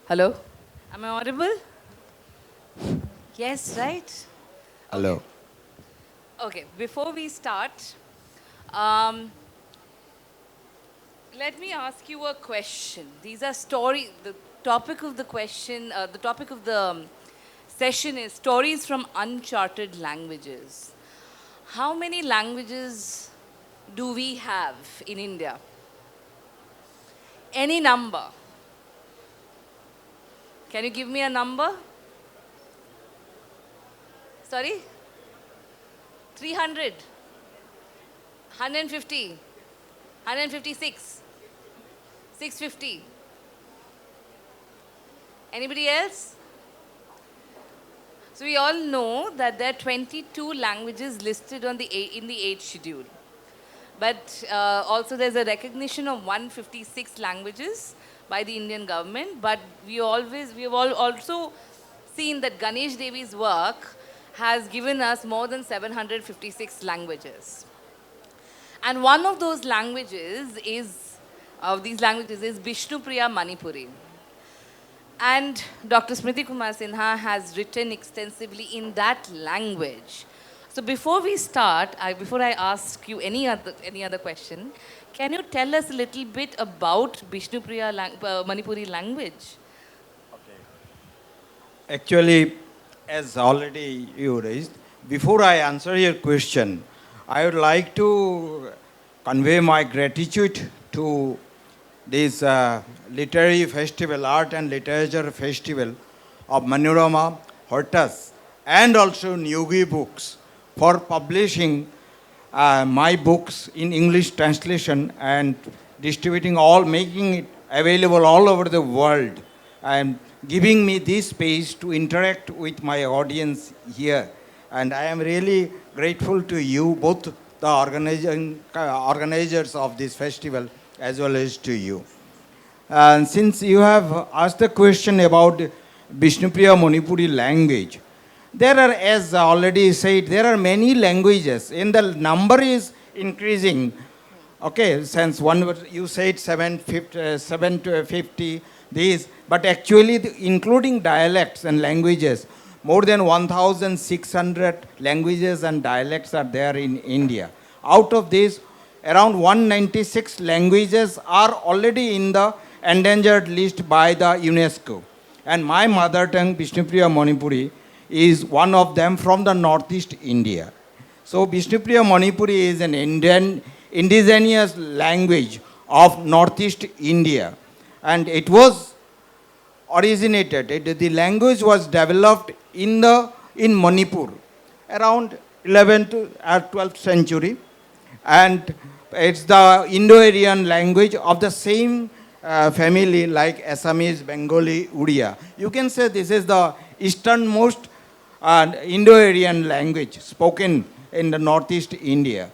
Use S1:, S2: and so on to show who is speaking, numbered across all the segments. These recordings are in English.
S1: Hello? Am I audible? Yes, right?
S2: Hello.
S1: Okay, before we start, um, let me ask you a question. These are the topic of the question, the topic of the session is stories from uncharted languages. How many languages do we have in India? Any number? Can you give me a number? Sorry? 300? 150? 156? 650? Anybody else? So we all know that there are 22 languages listed on in the age schedule. But also there's a recognition of 156 languages by the Indian government. But we have all also seen that Ganesh Devi's work has given us more than 756 languages. And one of those these languages is Vishnupriya Manipuri. And Dr. Smriti Kumar Sinha has written extensively in that language. So before we start, before I ask you any other question, can you tell us a little bit about Manipuri language?
S2: Actually, as already you raised, before I answer your question, I would like to convey my gratitude to this literary festival, art and literature festival of Manorama, Hortus, and also Niyogi books for publishing my books in English translation and distributing making it available all over the world and giving me this space to interact with my audience here. And I am really grateful to you, both the organizers of this festival as well as to you. And since you have asked the question about Vishnupriya Manipuri language, there are, as already said, there are many languages, and the number is increasing. Okay, since you said 750 these, but actually, including dialects and languages, more than 1,600 languages and dialects are there in India. Out of these, around 196 languages are already in the endangered list by the UNESCO. And my mother tongue, Vishnupriya Manipuri, is one of them from the northeast India. So Vishnupriya Manipuri is an indigenous language of northeast India. And it was the language was developed in Manipur around 11th to 12th century. And it's the Indo-Aryan language of the same family like Assamese, Bengali, Odia. You can say this is the easternmost Indo-Aryan language spoken in the northeast India.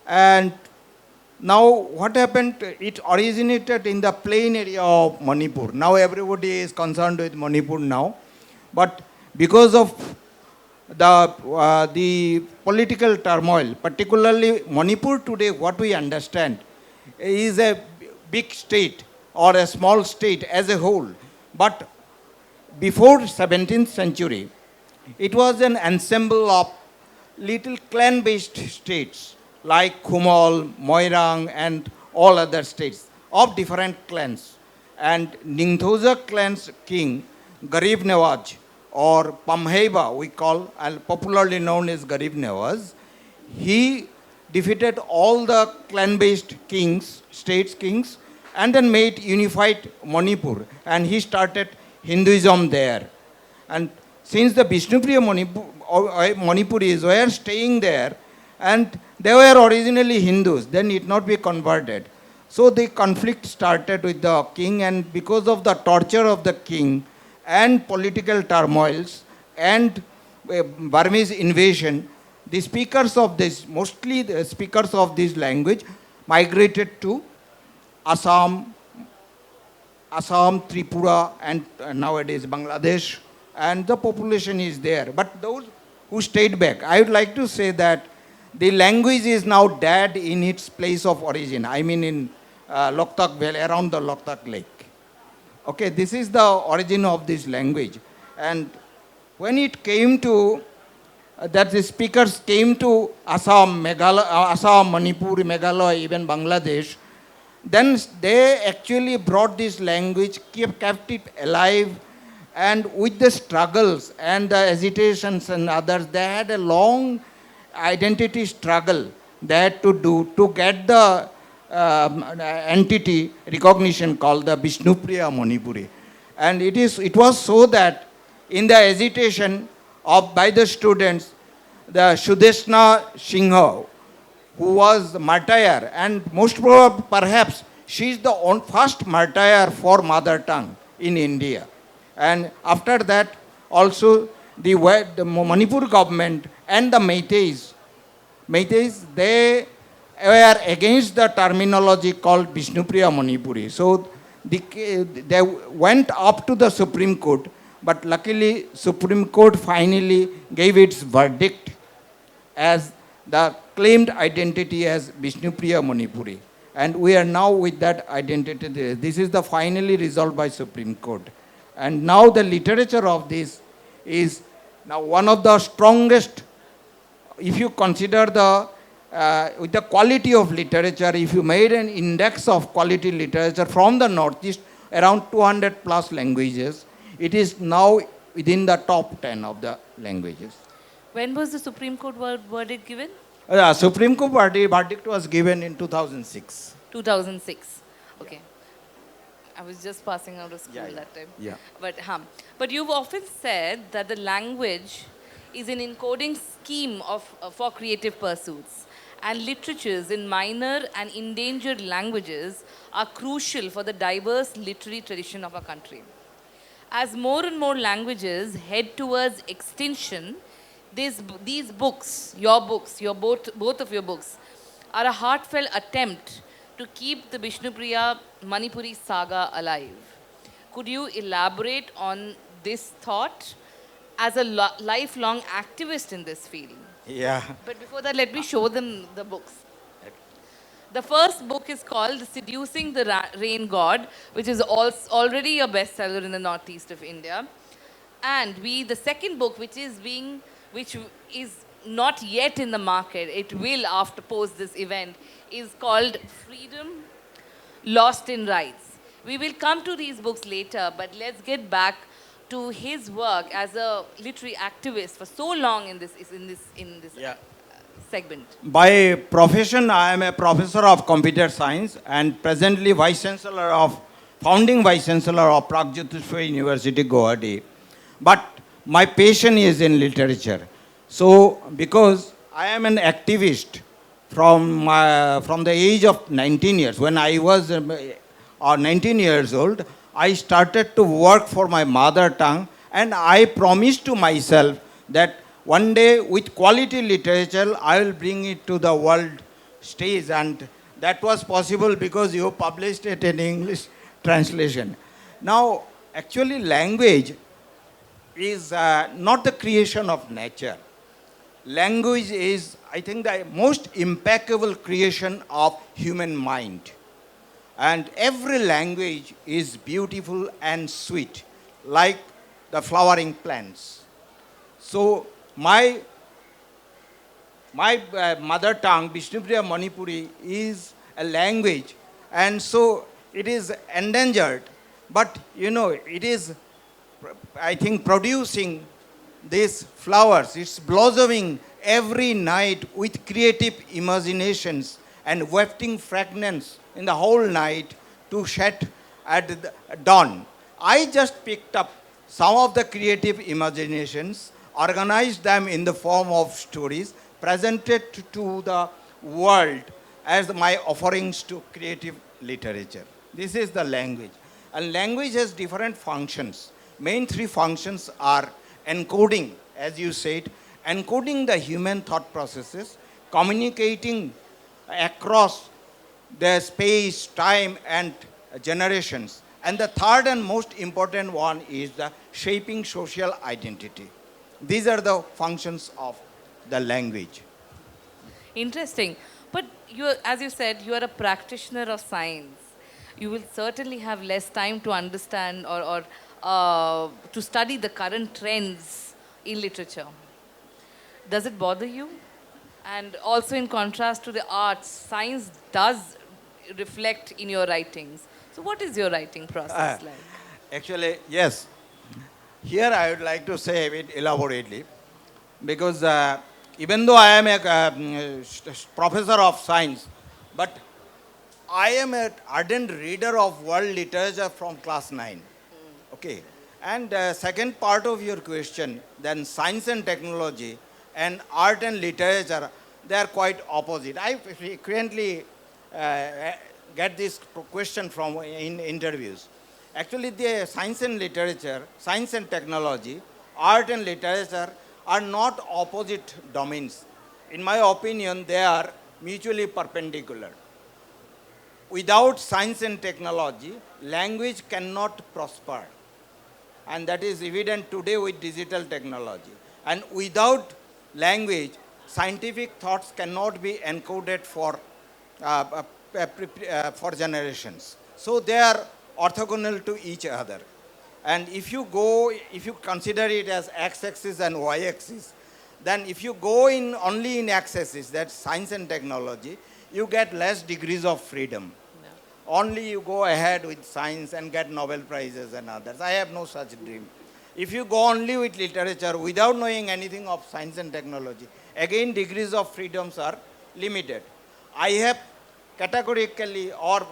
S2: And now what happened, it originated in the plain area of Manipur. Now everybody is concerned with Manipur now. But because of the political turmoil, particularly Manipur today, what we understand is a big state or a small state as a whole. But before 17th century, it was an ensemble of little clan-based states like Kumal, Moirang, and all other states of different clans. And Ningthoza clan's king, Garib Nawaz, or Pamheba, we call, and popularly known as Garib Nawaz, he defeated all the clan-based kings, states kings, and then made unified Manipur. And he started Hinduism there. And since the Vishnupriya Manipuris were staying there, and they were originally Hindus, then it not be converted. So the conflict started with the king, and because of the torture of the king and political turmoils and Burmese invasion, the speakers of this, mostly the speakers of this language, migrated to Assam, Tripura, and nowadays Bangladesh, and the population is there. But those who stayed back, I would like to say that the language is now dead in its place of origin. I mean in Loktak Valley, around the Loktak Lake. Okay, this is the origin of this language. And when it came to, that the speakers came to Assam, Assam, Manipur, Meghalaya, even Bangladesh, then they actually brought this language, kept it alive, and with the struggles and the hesitations and others, they had a long identity struggle they had to do to get the entity recognition called the Vishnupriya Manipuri. And it was so that in the hesitation of by the students, the Shudeshna Sinha, who was the martyr, and most probably, perhaps, she is the first martyr for mother tongue in India. And after that, also the Manipur government and the Meiteis, they were against the terminology called Vishnupriya Manipuri. So they went up to the Supreme Court, but luckily Supreme Court finally gave its verdict as the claimed identity as Vishnupriya Manipuri. And we are now with that identity. This is the finally resolved by Supreme Court. And now the literature of this is now one of the strongest, if you consider with the quality of literature, if you made an index of quality literature from the Northeast, around 200 plus languages, it is now within the top 10 of the languages.
S1: When was the Supreme Court verdict given?
S2: Supreme Court verdict was given in 2006.
S1: 2006. Okay. I was just passing out of school that time.
S2: Yeah.
S1: But you've often said that the language is an encoding scheme for creative pursuits, and literatures in minor and endangered languages are crucial for the diverse literary tradition of our country. As more and more languages head towards extinction, these books, both of your books, are a heartfelt attempt to keep the Vishnupriya Manipuri saga alive. Could you elaborate on this thought as a lifelong activist in this field?
S2: Yeah.
S1: But before that, let me show them the books. The first book is called Seducing the Rain God, which is already a bestseller in the northeast of India. And the second book, which is not yet in the market, it will after post this event, is called Freedom Lost in Rights. We will come to these books later, but let's get back to his work as a literary activist for so long in this segment.
S2: By profession, I am a professor of computer science and presently founding vice chancellor of Pragjyotisha University, Guwahati. But my passion is in literature. So, because I am an activist from the age of 19 years, when I was 19 years old, I started to work for my mother tongue, and I promised to myself that one day with quality literature, I will bring it to the world stage, and that was possible because you published it in English translation. Now, actually language is not the creation of nature. Language is, I think, the most impeccable creation of human mind. And every language is beautiful and sweet, like the flowering plants. So my mother tongue, Vishnupriya Manipuri, is a language, and so it is endangered. But it is, I think, producing these flowers. It's blossoming every night with creative imaginations and wafting fragrance in the whole night to shed at the dawn. I just picked up some of the creative imaginations, organized them in the form of stories, presented to the world as my offerings to creative literature. This is the language. And language has different functions. Main three functions are encoding, as you said, encoding the human thought processes, communicating across the space, time, and generations. And the third and most important one is the shaping social identity. These are the functions of the language.
S1: Interesting. But as you said, you are a practitioner of science. you will certainly have less time to understand or to study the current trends in literature. Does it bother you? And also, in contrast to the arts, science does reflect in your writings. So, what is your writing
S2: Uh,
S1: process like?
S2: Actually, yes. Here I would like to say a bit elaborately because even though I am a professor of science, but I am an ardent reader of world literature from class 9. Okay. And second part of your question, then science and technology and art and literature, they are quite opposite. I frequently get this question from in interviews. Actually, the science and literature, science and technology, art and literature are not opposite domains. In my opinion, they are mutually perpendicular. Without science and technology, language cannot prosper. And that is evident today with digital technology. And without language, scientific thoughts cannot be encoded for generations. So they are orthogonal to each other. And if you consider it as x-axis and y-axis, then if you go in only in x-axis, that's science and technology, you get less degrees of freedom. Only you go ahead with science and get Nobel Prizes and others. I have no such dream. If you go only with literature without knowing anything of science and technology, again degrees of freedoms are limited. I have categorically or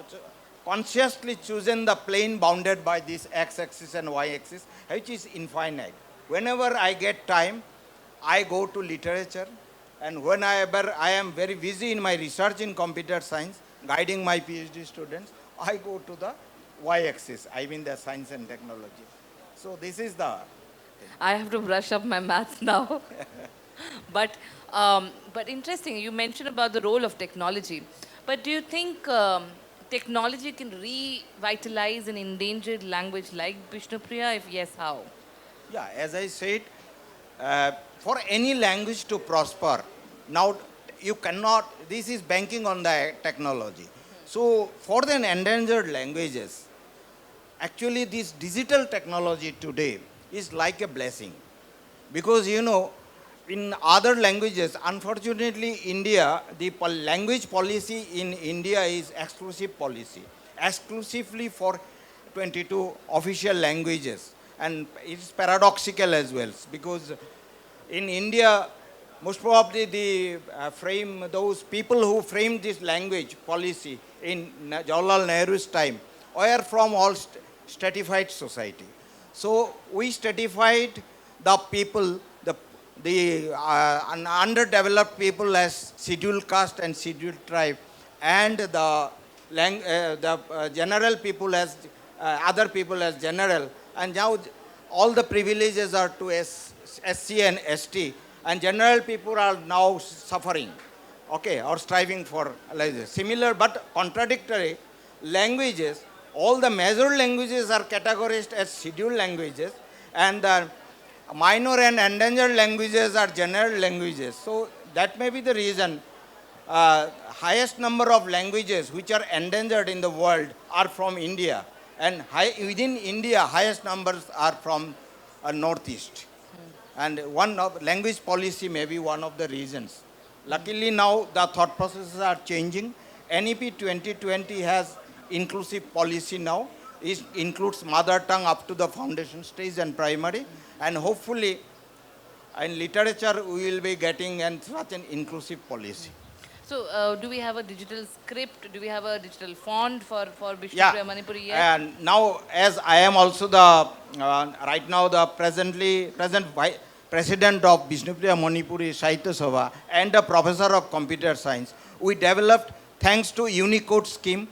S2: consciously chosen the plane bounded by this x-axis and y-axis, which is infinite. Whenever I get time, I go to literature, and whenever I am very busy in my research in computer science, guiding my PhD students, I go to the y-axis, I mean the science and technology. So this is the
S1: I have to brush up my maths now. But interesting, you mentioned about the role of technology. But do you think technology can revitalize an endangered language like Vishnupriya? If yes, how?
S2: yeah, as I said, for any language to prosper, now you cannot, this is banking on the technology. So for the endangered languages, actually this digital technology today is like a blessing. Because in other languages, unfortunately, India, the language policy in India is exclusive policy, exclusively for 22 official languages. And it's paradoxical as well, because in India, most probably those people who framed this language policy in Jawaharlal Nehru's time were from all stratified society. So we stratified the people, the underdeveloped people as scheduled caste and scheduled tribe, and the general people as other people as general. And now all the privileges are to SC and ST, and general people are now suffering, okay, or striving for like this. Similar but contradictory languages, all the major languages are categorized as scheduled languages, and the minor and endangered languages are general languages. So that may be the reason highest number of languages which are endangered in the world are from India, and within India highest numbers are from Northeast. And one of language policy may be one of the reasons. Luckily now the thought processes are changing. NEP 2020 has inclusive policy now. It includes mother tongue up to the foundation stage and primary. And hopefully in literature we will be getting such an inclusive policy.
S1: So, do we have a digital script? Do we have a digital font for
S2: Yeah,
S1: Vishnupriya Manipuri yet?
S2: and now as I am also the right now the president of Vishnupriya Manipuri Sahitya Sabha and a professor of computer science, we developed, thanks to Unicode scheme,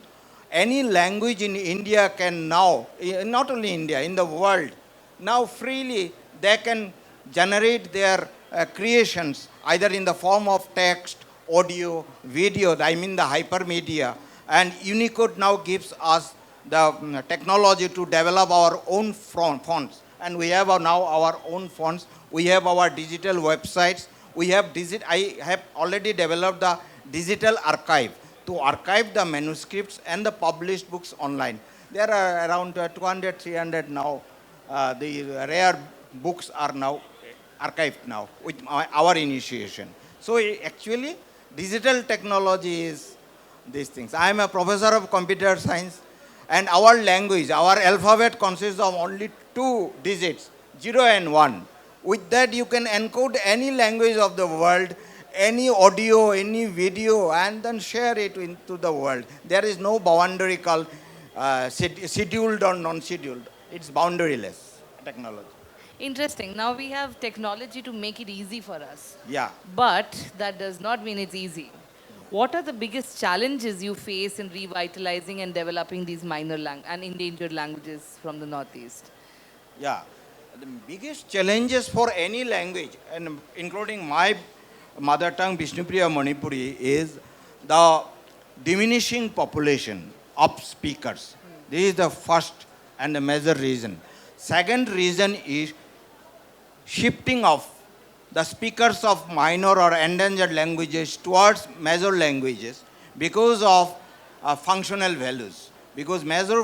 S2: any language in India can now, not only India, in the world, now freely they can generate their creations either in the form of text, audio, video, I mean the hypermedia. And Unicode now gives us the technology to develop our own fonts. And we have now our own fonts. We have our digital websites. I have already developed the digital archive. to archive the manuscripts and the published books online. There are around 200, 300 now. The rare books are now archived now with our initiation. So actually, digital technology is these things. I am a professor of computer science, and our language, our alphabet consists of only two digits, 0 and 1. With that, you can encode any language of the world, any audio, any video, and then share it into the world. There is no boundary called scheduled or non-scheduled. It's boundaryless technology.
S1: Interesting. Now we have technology to make it easy for us.
S2: Yeah.
S1: But that does not mean it's easy. What are the biggest challenges you face in revitalizing and developing these minor and endangered languages from the Northeast?
S2: Yeah. The biggest challenges for any language, and including my mother tongue, Vishnupriya Manipuri, is the diminishing population of speakers. This is the first and the major reason. Second reason is shifting of the speakers of minor or endangered languages towards major languages because of functional values. Because major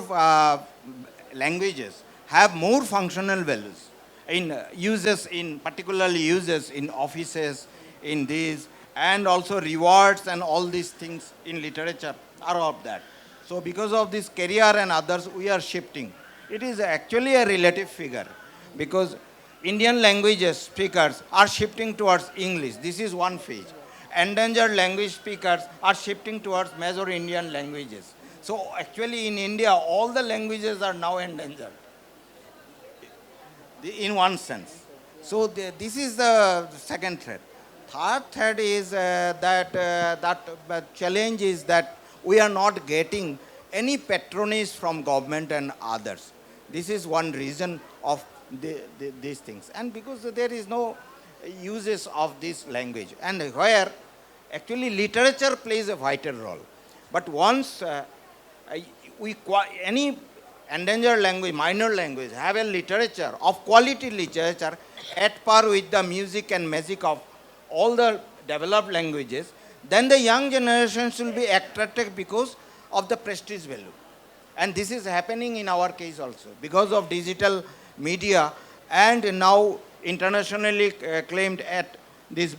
S2: languages have more functional values in uses, in particularly uses in offices, in these, and also rewards and all these things in literature are of that. So because of this career and others, we are shifting. It is actually a relative figure because Indian languages speakers are shifting towards English. This is one phase. Endangered language speakers are shifting towards major Indian languages. So actually in India, all the languages are now endangered in one sense. So this is the second threat. Third threat is that challenge is that we are not getting any patronage from government and others. This is one reason of these things. And because there is no uses of this language, and where actually literature plays a vital role. But once any endangered language, minor language, have a literature of quality literature at par with the music and magic of all the developed languages, then the young generations will be attracted because of the prestige value. And this is happening in our case also because of digital media and now internationally claimed at these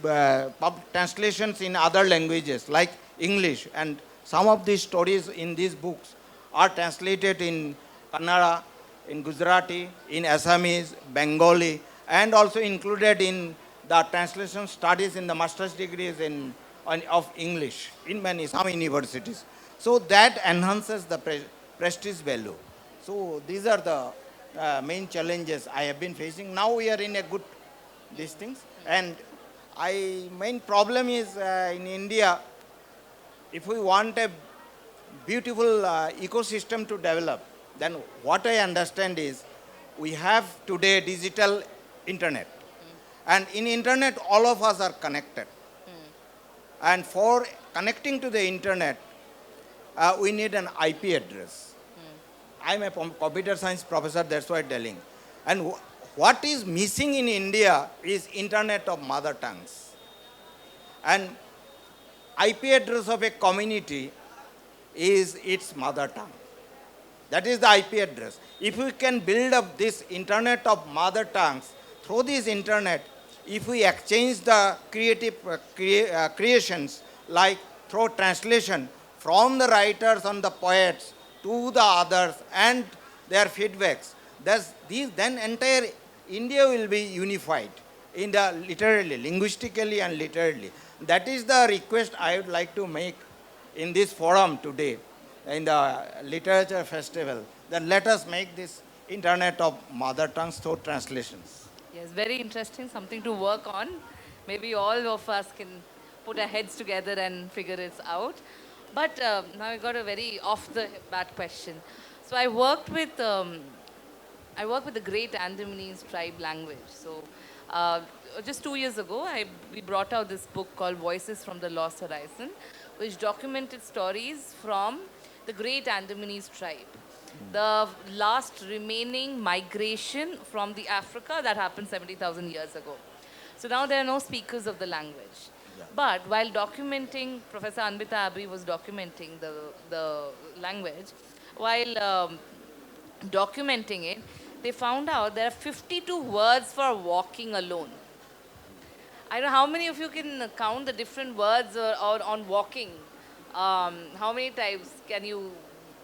S2: translations in other languages like English, and some of these stories in these books are translated in Kannada, in Gujarati, in Assamese, Bengali, and also included in the translation studies in the master's degrees of English in some universities. So that enhances the prestige value. So these are the main challenges I have been facing. Now we are in a good these things, and main problem is in India, if we want a beautiful ecosystem to develop, then what I understand is we have today digital internet. And in internet, all of us are connected. And for connecting to the internet, we need an IP address. I'm a computer science professor, that's why I'm telling. And what is missing in India is internet of mother tongues. And IP address of a community is its mother tongue. That is the IP address. If we can build up this internet of mother tongues, through this internet, if we exchange the creative creations like through translation from the writers and the poets to the others and their feedbacks, then entire India will be unified in the literally, linguistically and literally. That is the request I would like to make in this forum today, in the literature festival. Then let us make this internet of mother tongues through translations.
S1: Yes, very interesting, something to work on. Maybe all of us can put our heads together and figure it out. But now I got a very off-the-bat question. So I worked with the great Andamanese tribe language. So just 2 years ago, we brought out this book called Voices from the Lost Horizon, which documented stories from the great Andamanese tribe. The last remaining migration from the Africa that happened 70,000 years ago. So now there are no speakers of the language. But while documenting, Professor Anbita Abhi was documenting the language. While documenting it, they found out there are 52 words for walking alone. I don't know how many of you can count the different words or on walking. How many times can you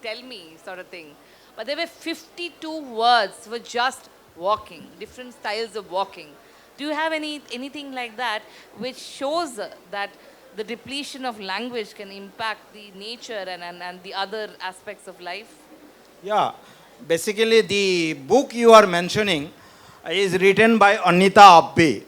S1: tell me, sort of thing? But there were 52 words for just walking, different styles of walking. Do you have anything like that which shows that the depletion of language can impact the nature and the other aspects of life?
S2: Yeah, basically the book you are mentioning is written by Anita Abbe.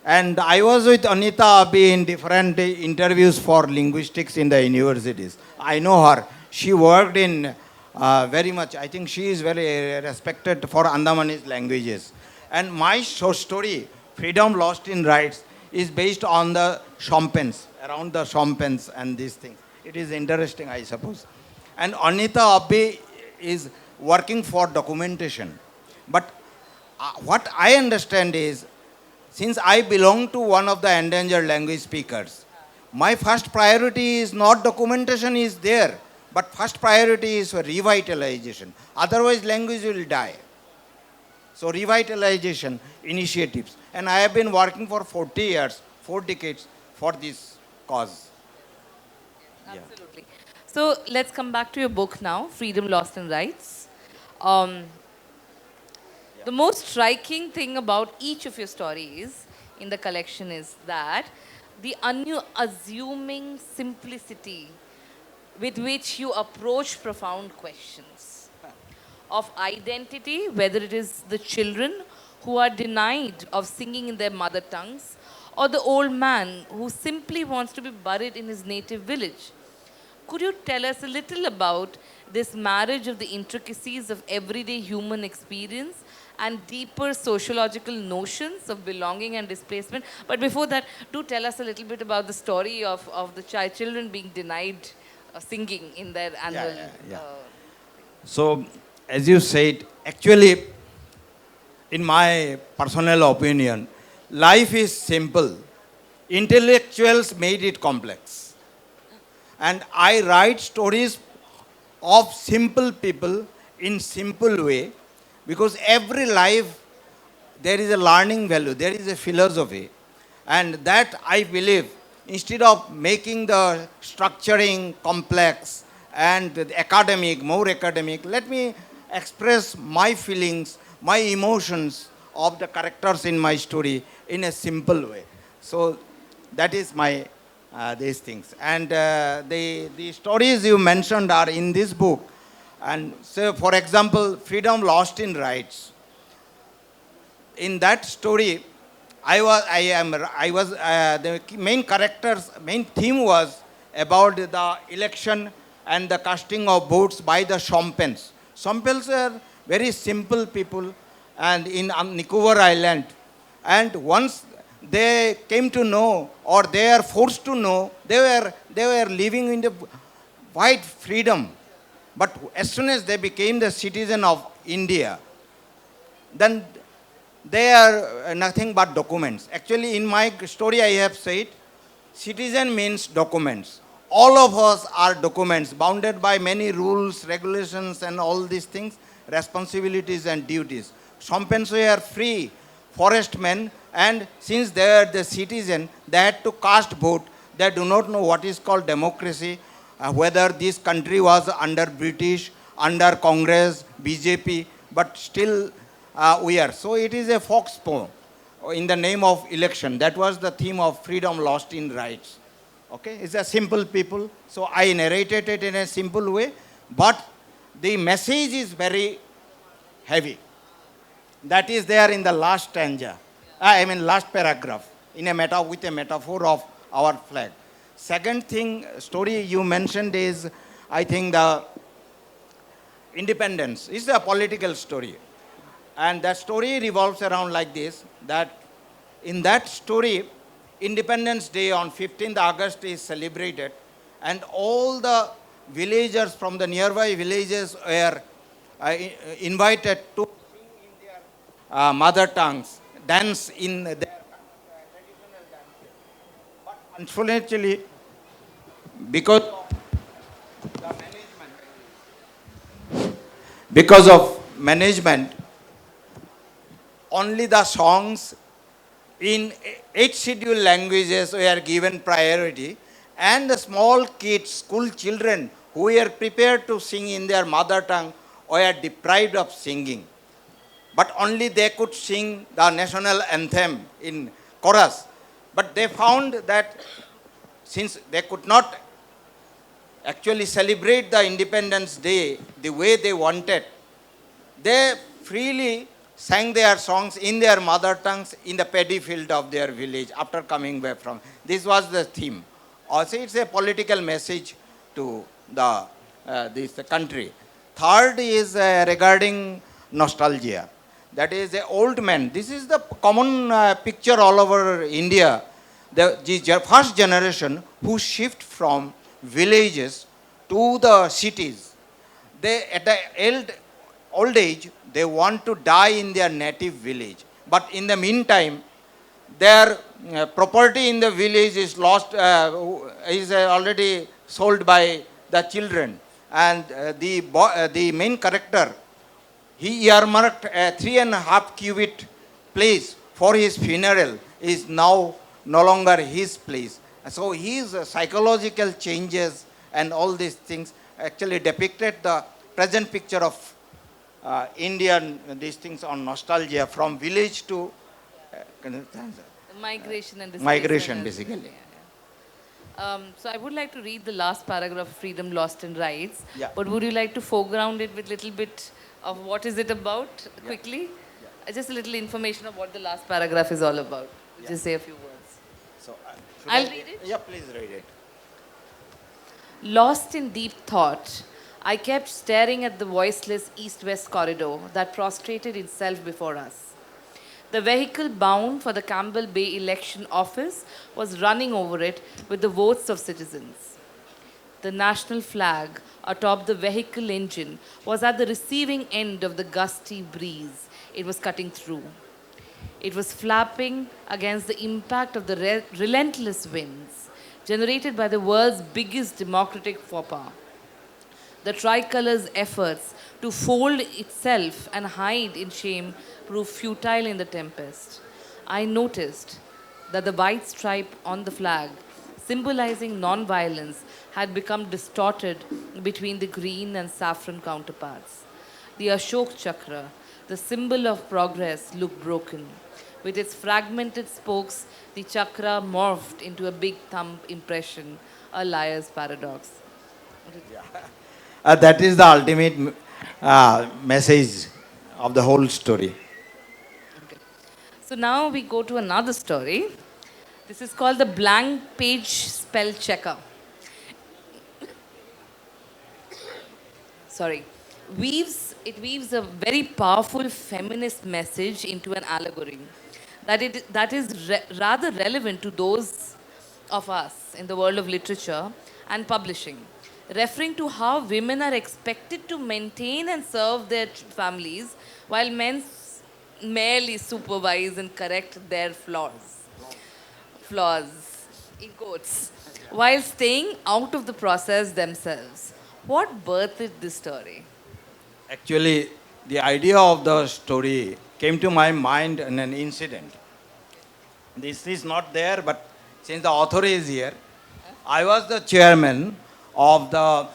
S2: And I was with Anita Abbe in different interviews for linguistics in the universities. I know her. She worked in very much, I think she is very respected for Andamanese languages. And my story, Freedom Lost in Rights, is based on the Shompens, around the Shompens and these things. It is interesting, I suppose. And Anita Abbe is working for documentation. But what I understand is, since I belong to one of the endangered language speakers, my first priority is not documentation is there, but first priority is for revitalization. Otherwise, language will die. So revitalization initiatives. And I have been working for 40 years, 4 decades for this cause. Yeah.
S1: Absolutely. So let's come back to your book now, Freedom, Lost and Rights. Um, the most striking thing about each of your stories in the collection is that the unassuming simplicity with which you approach profound questions of identity, whether it is the children who are denied of singing in their mother tongues, or the old man who simply wants to be buried in his native village. Could you tell us a little about this marriage of the intricacies of everyday human experience and deeper sociological notions of belonging and displacement? But before that, do tell us a little bit about the story of the children being denied singing in their annual.
S2: Yeah. So, as you said, actually, in my personal opinion, life is simple. Intellectuals made it complex. And I write stories of simple people in simple way because every life there is a learning value, there is a philosophy. And that I believe, instead of making the structuring complex and the academic, more academic, let me express my feelings, my emotions of the characters in my story in a simple way. So that is my these things. And the stories you mentioned are in this book. And so, for example, Freedom Lost in Rights. In that story, the main characters, main theme was about the election and the casting of votes by the Shompens. Shompens are very simple people and in Nicobar Island. And once they came to know or they are forced to know, they were living in the wide freedom. But as soon as they became the citizen of India, then they are nothing but documents. Actually, in my story, I have said, citizen means documents. All of us are documents, bounded by many rules, regulations, and all these things, responsibilities and duties. Some people are free, forest men, and since they are the citizen, they had to cast vote. They do not know what is called democracy, whether this country was under British, under Congress, BJP, but still we are. So it is a fox poem in the name of election. That was the theme of Freedom Lost in Rights. Okay, it's a simple people. So I narrated it in a simple way, but the message is very heavy. That is there in the last stanza. Last paragraph, in a with a metaphor of our flag. Second thing, story you mentioned is, I think, the independence. It's a political story. And that story revolves around like this, that in that story, Independence Day on 15th August is celebrated, and all the villagers from the nearby villages were invited to mother tongues, dance in their traditional dances. But unfortunately, because because of management, only the songs in 8 scheduled languages were given priority, and the small kids, school children who were prepared to sing in their mother tongue were deprived of singing. But only they could sing the national anthem in chorus. But they found that since they could not actually celebrate the Independence Day the way they wanted, they freely sang their songs in their mother tongues in the paddy field of their village after coming back from. This was the theme. Also, it's a political message to this country. Third is regarding nostalgia. That is the old man. This is the common picture all over India. The first generation who shift from villages to the cities, they at the old age they want to die in their native village. But in the meantime, their property in the village is lost, is already sold by the children. And the main character, he earmarked a 3.5 cubit place for his funeral, is now no longer his place. So his psychological changes and all these things actually depicted the present picture of Indian, these things on nostalgia from village to
S1: Migration and
S2: migration,
S1: displacement as well.
S2: basically.
S1: So I would like to read the last paragraph, Freedom, Lost and Rights.
S2: Yeah.
S1: But would you like to foreground it with a little bit of what is it about quickly? Just a little information of what the last paragraph is all about. Just say a few words.
S2: So,
S1: I'll read it.
S2: Yeah, please read it.
S1: Lost in deep thought, I kept staring at the voiceless east-west corridor that prostrated itself before us. The vehicle bound for the Campbell Bay election office was running over it with the votes of citizens. The national flag atop the vehicle engine was at the receiving end of the gusty breeze it was cutting through. It was flapping against the impact of the relentless winds generated by the world's biggest democratic faux pas. The tricolor's efforts to fold itself and hide in shame proved futile in the tempest. I noticed that the white stripe on the flag, symbolizing non-violence, had become distorted between the green and saffron counterparts. The Ashok Chakra, the symbol of progress, looked broken. With its fragmented spokes, the chakra morphed into a big thumb impression, a liar's paradox.
S2: That is the ultimate message of the whole story.
S1: So now we go to another story. This is called the blank page spell checker. Sorry. It weaves a very powerful feminist message into an allegory that is rather relevant to those of us in the world of literature and publishing, referring to how women are expected to maintain and serve their families while men merely supervise and correct their flaws, in quotes, while staying out of the process themselves. What birthed this story?
S2: Actually, the idea of the story came to my mind in an incident. This is not there, but since the author is here, I was the chairman of the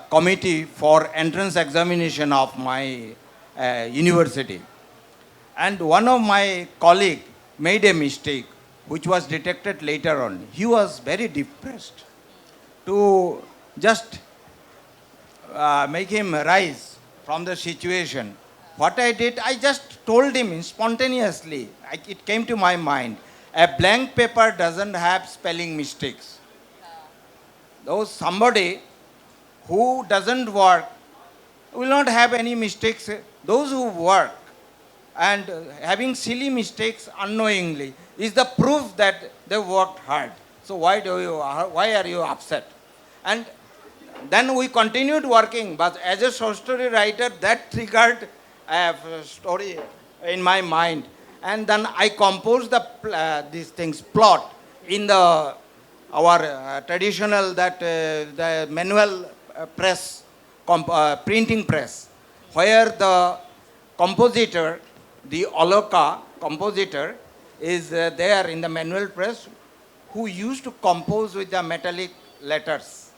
S2: committee for entrance examination of my university. And one of my colleague made a mistake, which was detected later on. He was very depressed. To just make him rise from the situation, what I did, I just told him spontaneously. It came to my mind. A blank paper doesn't have spelling mistakes. Though somebody who doesn't work will not have any mistakes. Those who work and having silly mistakes unknowingly is the proof that they worked hard. So why are you upset? And then we continued working, but as a short story writer, that triggered a story in my mind. And then I composed these things, plot, in our traditional that the manual press, printing press, where the compositor, the Aloka compositor, is there in the manual press, who used to compose with the metallic letters,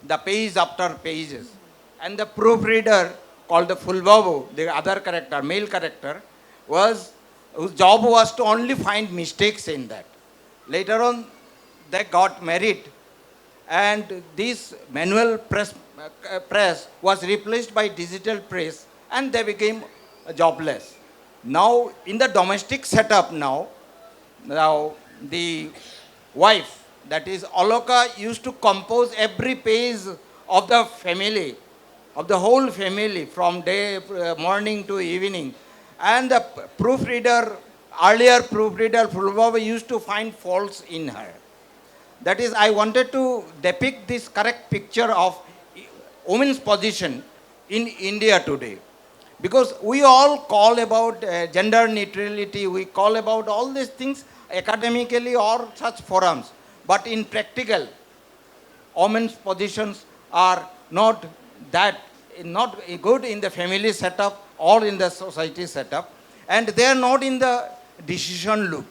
S2: the page after pages. And the proofreader called the Fulbabu, the other character, male character, whose job was to only find mistakes in that. Later on, they got married, and this manual press was replaced by digital press, and they became jobless. Now, in the domestic setup now the wife, that is Aloka, used to compose every page of the family, of the whole family, from day morning to evening. And the proofreader, earlier proofreader Fulbaba, used to find faults in her. That is, I wanted to depict this correct picture of women's position in India today. Because we all call about gender neutrality, we call about all these things academically or such forums. But in practical, women's positions are not good in the family setup or in the society setup, and they are not in the decision loop.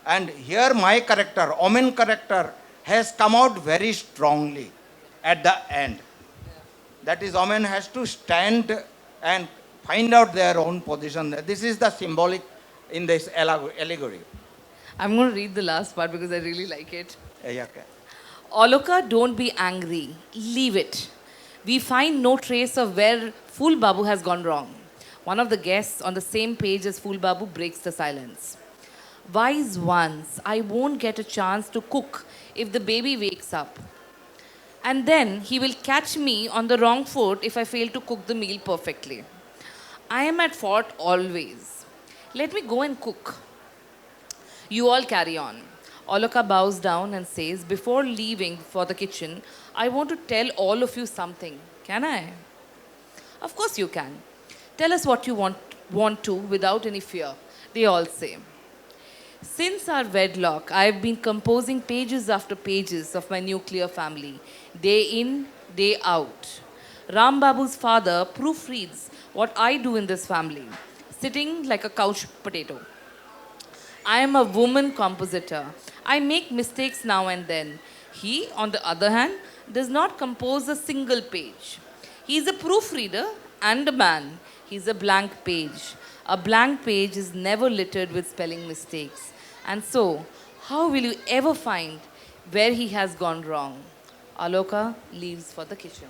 S2: And here my character, woman character, has come out very strongly at the end. That is, woman has to stand and find out their own position. This is the symbolic in this allegory.
S1: I'm going to read the last part because I really like it.
S2: Yeah, okay.
S1: Oloka, don't be angry. Leave it. We find no trace of where Fool Babu has gone wrong. One of the guests on the same page as Fool Babu breaks the silence. Wise ones, I won't get a chance to cook if the baby wakes up. And then he will catch me on the wrong foot if I fail to cook the meal perfectly. I am at fault always. Let me go and cook. You all carry on. Oloka bows down and says, before leaving for the kitchen, I want to tell all of you something. Can I? Of course you can. Tell us what you want to without any fear, they all say. Since our wedlock, I have been composing pages after pages of my nuclear family, day in, day out. Ram Babu's father proofreads what I do in this family, sitting like a couch potato. I am a woman compositor. I make mistakes now and then. He, on the other hand, does not compose a single page. He is a proofreader and a man. He is a blank page. A blank page is never littered with spelling mistakes. And so, how will you ever find where he has gone wrong? Aloka leaves for the kitchen.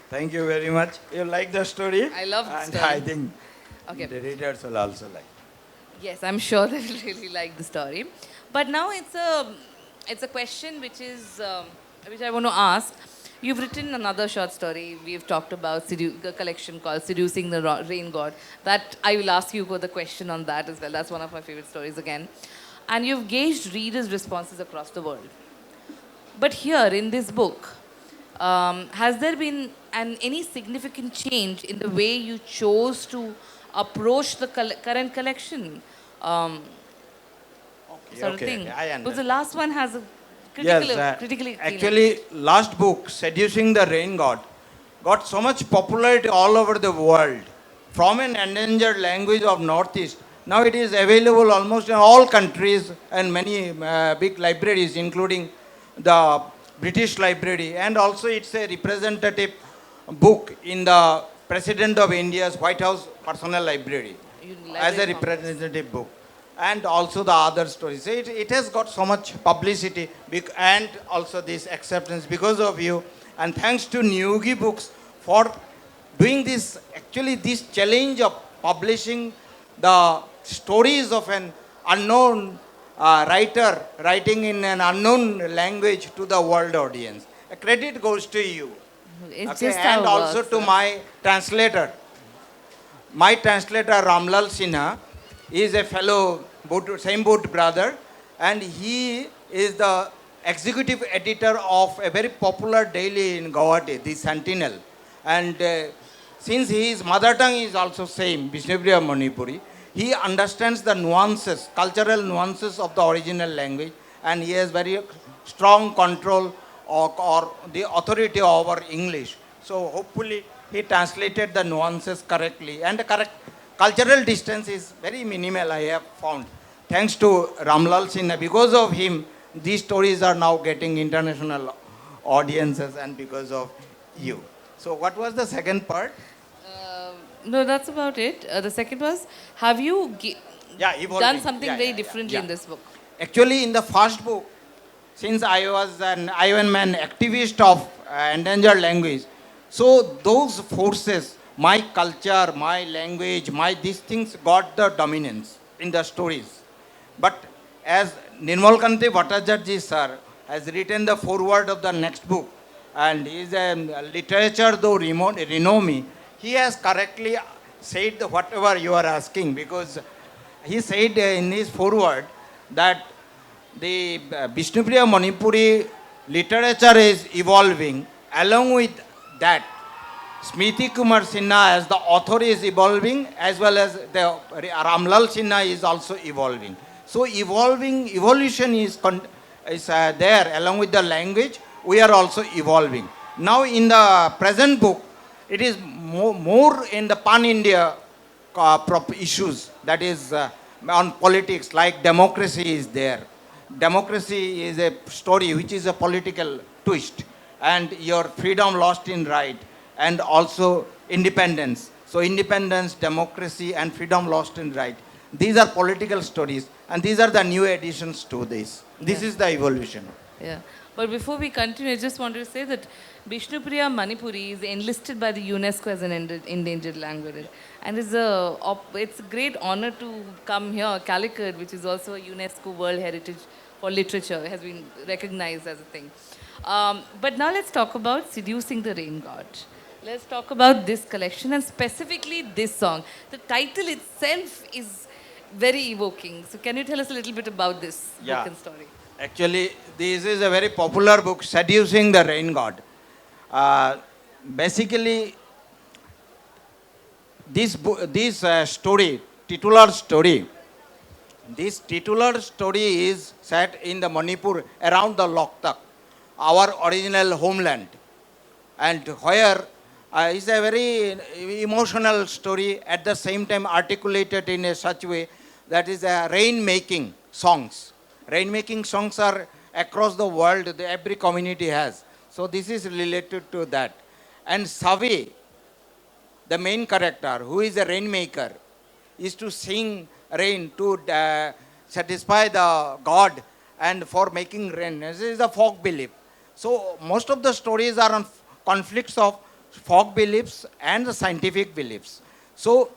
S2: Thank you very much. You like the story?
S1: I love the
S2: and
S1: story.
S2: I think
S1: Okay.
S2: the readers will also like.
S1: Yes, I'm sure they will really like the story. But now it's a question which is which I want to ask. You've written another short story. We've talked about a collection called "Seducing the Rain God." That I will ask you for the question on that as well. That's one of my favorite stories again. And you've gauged readers' responses across the world. But here in this book, has there been any significant change in the way you chose to approach the current collection? Sort of thing.
S2: I understand.
S1: Because the last one has a critically
S2: actually, last book, Seducing the Rain God, got so much popularity all over the world. From an endangered language of Northeast, now it is available almost in all countries and many big libraries, including the British Library. And also it's a representative book in the President of India's White House personal library as a representative book. And also the other stories. So it has got so much publicity and also this acceptance because of you. And thanks to Niyogi Books for doing this, actually this challenge of publishing the stories of an unknown writer writing in an unknown language to the world audience. A credit goes to you.
S1: It's
S2: Okay,
S1: just
S2: and
S1: how it
S2: also
S1: works,
S2: to
S1: huh?
S2: my translator. My translator Ramlal Sinha is a fellow same boat brother, and he is the executive editor of a very popular daily in Guwahati, the Sentinel. And since his mother tongue is also same, Vishnupriya Manipuri, he understands the nuances, cultural nuances of the original language, and he has very strong control or the authority over English. So hopefully he translated the nuances correctly, and the correct cultural distance is very minimal, I have found. Thanks to Ramlal Sinha, because of him, these stories are now getting international audiences, and because of you. So what was the second part?
S1: No, that's about it. The second was, have you
S2: Yeah, evolving.
S1: done something
S2: Yeah,
S1: very
S2: yeah,
S1: differently
S2: yeah.
S1: in this book?
S2: Actually, in the first book, since I was an Ironman activist of endangered language, so those forces, my culture, my language, my these things got the dominance in the stories. But as Nirmalkanti Bhattacharya sir has written the foreword of the next book, and is a literature though renowned, he has correctly said whatever you are asking, because he said in his foreword that the Vishnupriya Manipuri literature is evolving. Along with that, Smriti Kumar Sinha as the author is evolving, as well as the Ramlal Sinha is also evolving. So evolution is there along with the language. We are also evolving. Now in the present book, it is more in the pan-India issues, that is on politics, like democracy is there. Democracy is a story which is a political twist, and your freedom lost in right, and also independence. So independence, democracy, and freedom lost in right. These are political stories, and these are the new additions to this. This is the evolution.
S1: Yeah. But before we continue, I just wanted to say that Vishnupriya Manipuri is enlisted by the UNESCO as an endangered language. And it's a great honor to come here. Calicut, which is also a UNESCO World Heritage for Literature, has been recognized as a thing. But now let's talk about Seducing the Rain God. Let's talk about this collection, and specifically this song. The title itself is very evoking. So can you tell us a little bit about this book and story?
S2: Actually, this is a very popular book, Seducing the Rain God. Basically, this story, titular story, this titular story is set in the Manipur around the Loktak, our original homeland, and where is a very emotional story, at the same time articulated in a such way that is a rain-making songs. Rain-making songs are across the world, every community has. So this is related to that. And Savi, the main character, who is a rainmaker, is to sing rain to satisfy the God and for making rain. This is a folk belief. So most of the stories are on conflicts of folk beliefs and the scientific beliefs. So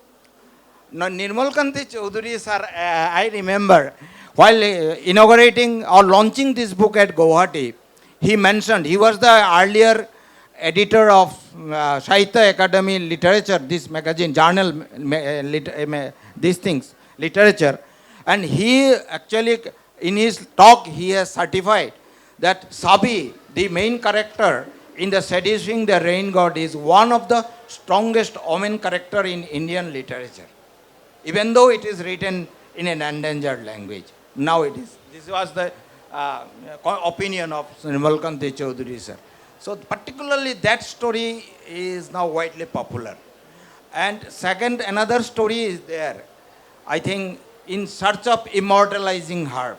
S2: Nirmalkanti Chaudhary sir, I remember, while inaugurating or launching this book at Guwahati, he mentioned, he was the earlier editor of Sahitya Academy Literature, this magazine, journal, these things, literature. And he actually, in his talk, he has certified that Sabi, the main character in the Seducing the Rain God, is one of the strongest women character in Indian literature, even though it is written in an endangered language. Now it is. This was the opinion of Nirmalkanti Chaudhary sir. So particularly that story is now widely popular. And second, another story is there. I think, In Search of Immortalizing Her.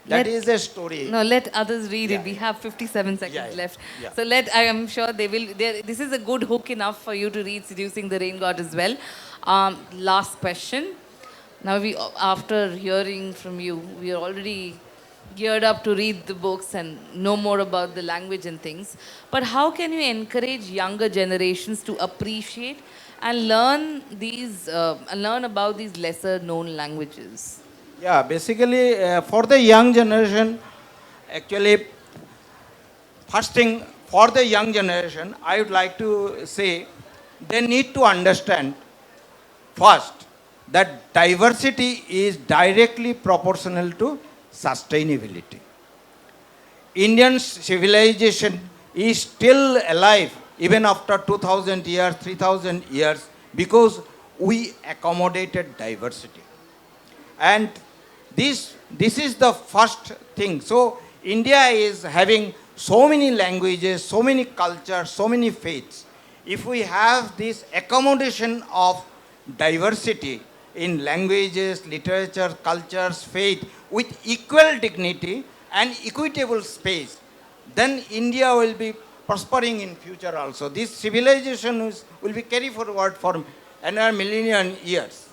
S2: That is a story.
S1: No, let others read it.
S2: Yeah.
S1: We have 57 seconds left.
S2: Yeah.
S1: So I am sure they will. This is a good hook enough for you to read Seducing the Rain God as well. Last question. Now, after hearing from you, we are already geared up to read the books and know more about the language and things. But how can you encourage younger generations to appreciate and learn about these lesser known languages?
S2: Yeah, basically for the young generation, actually, first thing for the young generation, I would like to say they need to understand first that diversity is directly proportional to sustainability. Indian civilization is still alive even after 2000 years, 3000 years, because we accommodated diversity. And this is the first thing. So India is having so many languages, so many cultures, so many faiths. If we have this accommodation of diversity in languages, literature, cultures, faith with equal dignity and equitable space, then India will be prospering in future also. This civilization will be carried forward for another million years.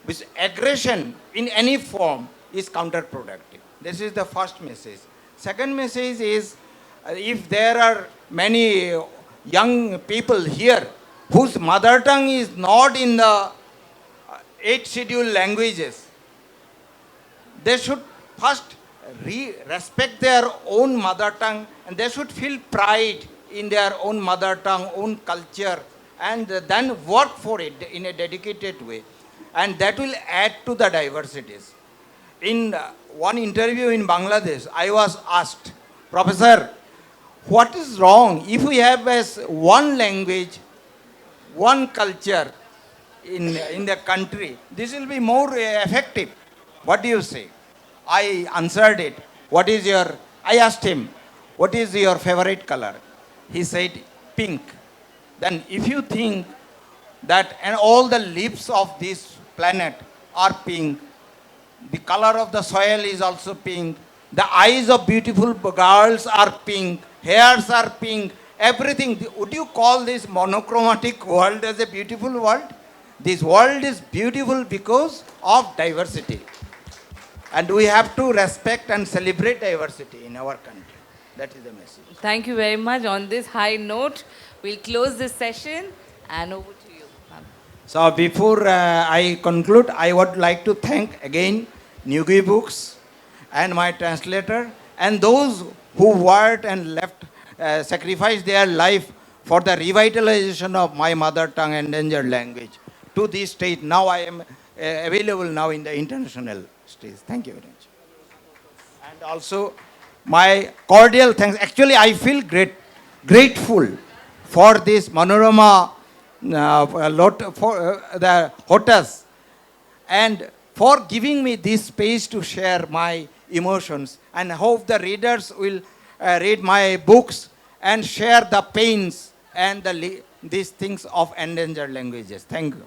S2: Which aggression in any form is counterproductive. This is the first message. Second message is if there are many young people here whose mother tongue is not in the eight scheduled languages, they should first respect their own mother tongue, and they should feel pride in their own mother tongue, own culture, and then work for it in a dedicated way. And that will add to the diversities. In one interview in Bangladesh, I was asked, Professor, what is wrong if we have as one language, one culture in the country? This will be more effective. What do you say? I answered it. I asked him, what is your favorite color? He said, pink. Then if you think that and all the leaves of this planet are pink, the color of the soil is also pink, the eyes of beautiful girls are pink, hairs are pink, everything. Would you call this monochromatic world as a beautiful world? This world is beautiful because of diversity. And we have to respect and celebrate diversity in our country. That is the message.
S1: Thank you very much. On this high note, we'll close this session and over to you, ma'am.
S2: So before I conclude, I would like to thank again Niyogi Books and my translator and those who worked and sacrificed their life for the revitalization of my mother tongue and endangered language to this state. Now I am available now in the international stage. Thank you very much. And also my cordial thanks. Actually, I feel grateful for this Manorama for the Hortus, and for giving me this space to share my emotions, and hope the readers will read my books and share the pains and these things of endangered languages. Thank you.